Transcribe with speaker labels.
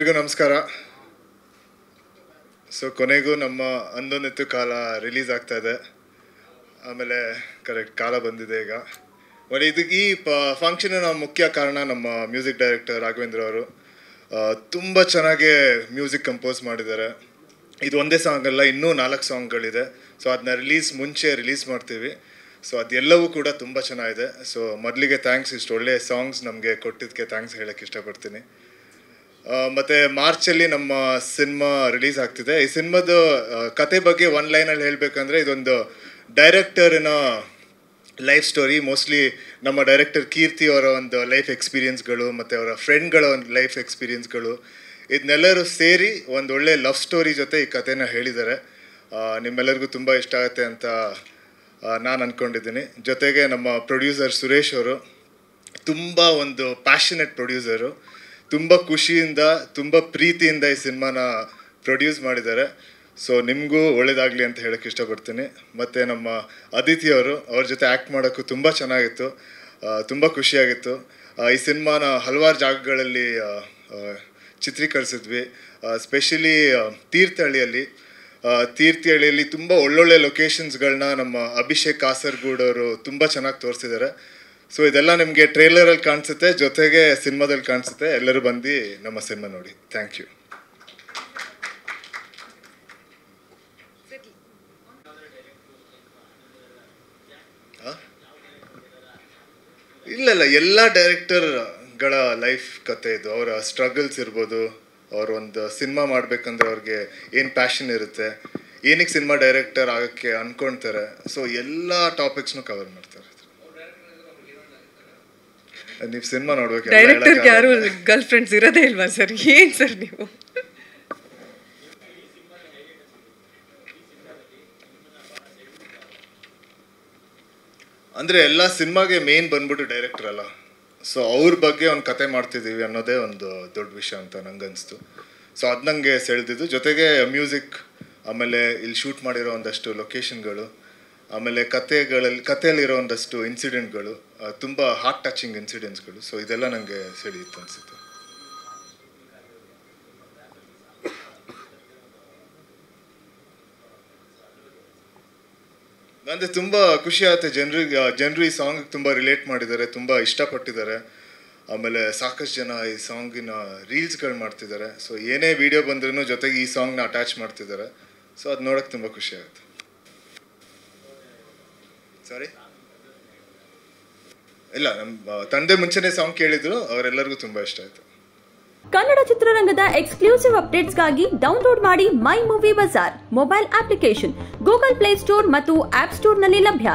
Speaker 1: ಎಲ್ರಿಗೂ ನಮಸ್ಕಾರ. ಸೊ ಕೊನೆಗೂ ನಮ್ಮ ಅಂದೊಂದಿತ್ತು ಕಾಲ ರಿಲೀಸ್ ಆಗ್ತಾ ಇದೆ. ಆಮೇಲೆ ಕರೆಕ್ಟ್ ಕಾಲ ಬಂದಿದೆ ಈಗ. ಬಟ್ ಇದಕ್ಕೆ ಈ ಫಂಕ್ಷನ್ ಮುಖ್ಯ ಕಾರಣ ನಮ್ಮ ಮ್ಯೂಸಿಕ್ ಡೈರೆಕ್ಟರ್ ರಾಘವೇಂದ್ರ ಅವರು ತುಂಬ ಚೆನ್ನಾಗಿ ಮ್ಯೂಸಿಕ್ ಕಂಪೋಸ್ ಮಾಡಿದ್ದಾರೆ. ಇದು ಒಂದೇ ಸಾಂಗ್ ಅಲ್ಲ, ಇನ್ನೂ 4 ಸಾಂಗ್ಗಳಿದೆ. ಸೊ ಅದನ್ನ ಮುಂಚೆ ರಿಲೀಸ್ ಮಾಡ್ತೀವಿ. ಸೊ ಅದೆಲ್ಲವೂ ಕೂಡ ತುಂಬ ಚೆನ್ನಾಗಿದೆ. ಸೊ ಮೊದಲಿಗೆ ಥ್ಯಾಂಕ್ಸ್, ಇಷ್ಟು ಒಳ್ಳೆಯ ಸಾಂಗ್ಸ್ ನಮಗೆ ಕೊಟ್ಟಿದ್ದಕ್ಕೆ ಥ್ಯಾಂಕ್ಸ್ ಹೇಳೋಕ್ಕೆ ಇಷ್ಟಪಡ್ತೀನಿ. ಮತ್ತು ಮಾರ್ಚಲ್ಲಿ ನಮ್ಮ ಸಿನಿಮಾ ರಿಲೀಸ್ ಆಗ್ತಿದೆ. ಈ ಸಿನಿಮಾದ ಕತೆ ಬಗ್ಗೆ ಒಂದು ಲೈನಲ್ಲಿ ಹೇಳಬೇಕಂದ್ರೆ, ಇದೊಂದು ಡೈರೆಕ್ಟರಿನ ಲೈಫ್ ಸ್ಟೋರಿ. ಮೋಸ್ಟ್ಲಿ ನಮ್ಮ ಡೈರೆಕ್ಟರ್ ಕೀರ್ತಿ ಅವರ ಒಂದು ಲೈಫ್ ಎಕ್ಸ್ಪೀರಿಯನ್ಸ್ಗಳು ಮತ್ತು ಅವರ ಫ್ರೆಂಡ್ಗಳ ಒಂದು ಲೈಫ್ ಎಕ್ಸ್ಪೀರಿಯನ್ಸ್ಗಳು ಇದನ್ನೆಲ್ಲರೂ ಸೇರಿ ಒಂದು ಒಳ್ಳೆ ಲವ್ ಸ್ಟೋರಿ ಜೊತೆ ಈ ಕಥೆನ ಹೇಳಿದ್ದಾರೆ. ನಿಮ್ಮೆಲ್ಲರಿಗೂ ತುಂಬ ಇಷ್ಟ ಆಗುತ್ತೆ ಅಂತ ನಾನು ಅಂದ್ಕೊಂಡಿದ್ದೀನಿ. ಜೊತೆಗೆ ನಮ್ಮ ಪ್ರೊಡ್ಯೂಸರ್ ಸುರೇಶ್ ಅವರು ತುಂಬ ಒಂದು ಪ್ಯಾಷನೆಟ್ ಪ್ರೊಡ್ಯೂಸರು. ತುಂಬ ಖುಷಿಯಿಂದ, ತುಂಬ ಪ್ರೀತಿಯಿಂದ ಈ ಸಿನಿಮಾನ ಪ್ರೊಡ್ಯೂಸ್ ಮಾಡಿದ್ದಾರೆ. ಸೊ ನಿಮಗೂ ಒಳ್ಳೇದಾಗಲಿ ಅಂತ ಹೇಳೋಕ್ಕೆ ಇಷ್ಟಪಡ್ತೀನಿ. ಮತ್ತು ನಮ್ಮ ಅದಿತಿ ಅವರು, ಅವ್ರ ಜೊತೆ ಆ್ಯಕ್ಟ್ ಮಾಡೋಕ್ಕೂ ತುಂಬ ಚೆನ್ನಾಗಿತ್ತು, ತುಂಬ ಖುಷಿಯಾಗಿತ್ತು. ಈ ಸಿನಿಮಾನ ಹಲವಾರು ಜಾಗಗಳಲ್ಲಿ ಚಿತ್ರೀಕರಿಸಿದ್ವಿ. ಸ್ಪೆಷಲಿ ತೀರ್ಥಹಳ್ಳಿಯಲ್ಲಿ ತುಂಬ ಒಳ್ಳೊಳ್ಳೆ ಲೊಕೇಶನ್ಸ್ಗಳನ್ನ ನಮ್ಮ ಅಭಿಷೇಕ್ ಕಾಸರಗೋಡು ಅವರು ತುಂಬ ಚೆನ್ನಾಗಿ ತೋರಿಸಿದ್ದಾರೆ. ಸೊ ಇದೆಲ್ಲ ನಿಮಗೆ ಟ್ರೇಲರಲ್ಲಿ ಕಾಣಿಸುತ್ತೆ, ಜೊತೆಗೆ ಸಿನಿಮಾದಲ್ಲಿ ಕಾಣಿಸುತ್ತೆ. ಎಲ್ಲರೂ ಬಂದು ನಮ್ಮ ಸಿನಿಮಾ ನೋಡಿ. Thank you. ಇಲ್ಲ, ಎಲ್ಲ ಡೈರೆಕ್ಟರ್ಗಳ ಲೈಫ್ ಕತೆ ಇದು. ಅವರ ಸ್ಟ್ರಗಲ್ಸ್ ಇರ್ಬೋದು, ಅವ್ರು ಒಂದು ಸಿನಿಮಾ ಮಾಡಬೇಕಂದ್ರೆ ಅವ್ರಿಗೆ ಏನು ಪ್ಯಾಷನ್ ಇರುತ್ತೆ, ಏನಕ್ಕೆ ಸಿನಿಮಾ ಡೈರೆಕ್ಟರ್ ಆಗೋಕ್ಕೆ ಅಂದ್ಕೊಳ್ತಾರೆ. ಸೊ ಎಲ್ಲ ಟಾಪಿಕ್ಸ್ನು ಕವರ್ ಮಾಡ್ತಾರೆ. ನೀವು ಸಿನಿಮಾ ನೋಡ್ಬೇಕು.
Speaker 2: ಡೈರೆಕ್ಟರ್ಗೆ ಯಾರು ಗರ್ಲ್ ಫ್ರೆಂಡ್ಸ್ ಇರೋದೇ ಇಲ್ವಾ ಸರ್? ಏನು ಸರ್ ನೀವು?
Speaker 1: ಅಂದರೆ ಎಲ್ಲ ಸಿನಿಮಾಗೆ ಮೇನ್ ಬಂದ್ಬಿಟ್ಟು ಡೈರೆಕ್ಟರ್ ಅಲ್ಲ. ಸೊ ಅವ್ರ ಬಗ್ಗೆ ಒಂದು ಕತೆ ಮಾಡ್ತಿದ್ದೀವಿ ಅನ್ನೋದೇ ಒಂದು ದೊಡ್ಡ ವಿಷಯ ಅಂತ ನಂಗನ್ನಿಸ್ತು. ಸೊ ಅದು ನನಗೆ ಸೆಳೆದಿದ್ದು. ಜೊತೆಗೆ ಮ್ಯೂಸಿಕ್, ಆಮೇಲೆ ಇಲ್ಲಿ ಶೂಟ್ ಮಾಡಿರೋ ಒಂದಷ್ಟು ಲೊಕೇಶನ್ಗಳು, ಆಮೇಲೆ ಕಥೆಯಲ್ಲಿರೋ ಒಂದಷ್ಟು ಇನ್ಸಿಡೆಂಟ್ಗಳು, ತುಂಬ ಹಾರ್ಟ್ ಟಚಿಂಗ್ ಇನ್ಸಿಡೆಂಟ್ಸ್ಗಳು. ಸೊ ಇದೆಲ್ಲ ನನಗೆ ಸೆಳೆಯಿತ್ತು ಅನಿಸುತ್ತೆ. ಅಂದರೆ ತುಂಬ ಖುಷಿ ಆಗುತ್ತೆ. ಜನರು ಈ ಸಾಂಗ್ ತುಂಬ ರಿಲೇಟ್ ಮಾಡಿದ್ದಾರೆ, ತುಂಬ ಇಷ್ಟಪಟ್ಟಿದ್ದಾರೆ. ಆಮೇಲೆ ಸಾಕಷ್ಟು ಜನ ಈ ಸಾಂಗಿನ ರೀಲ್ಸ್ಗಳು ಮಾಡ್ತಿದ್ದಾರೆ. ಸೊ ಏನೇ ವಿಡಿಯೋ ಬಂದ್ರೂ ಜೊತೆಗೆ ಈ ಸಾಂಗ್ನ ಅಟ್ಯಾಚ್ ಮಾಡ್ತಿದ್ದಾರೆ. ಸೊ ಅದು ನೋಡೋಕ್ಕೆ ತುಂಬ ಖುಷಿ ಆಗುತ್ತೆ. ಸಾರಿ, ಇಲ್ಲ, ನಮ್ಮ ತಂದೆ ಮುಂಚೆನೇ ಸಾಂಗ್ ಕೇಳಿದ್ರು, ಅವರೆಲ್ಲರಿಗೂ ತುಂಬ ಇಷ್ಟ ಆಯಿತು.
Speaker 3: ಕನ್ನಡ ಚಿತ್ರರಂಗದ ಎಕ್ಸ್ಕ್ಲೂಸಿವ್ ಅಪ್ಡೇಟ್ಸ್ಗಾಗಿ ಡೌನ್ಲೋಡ್ ಮಾಡಿ my movie bazaar mobile application Google play store ಮತ್ತು ಆಪ್ ಸ್ಟೋರ್ನಲ್ಲಿ ಲಭ್ಯ.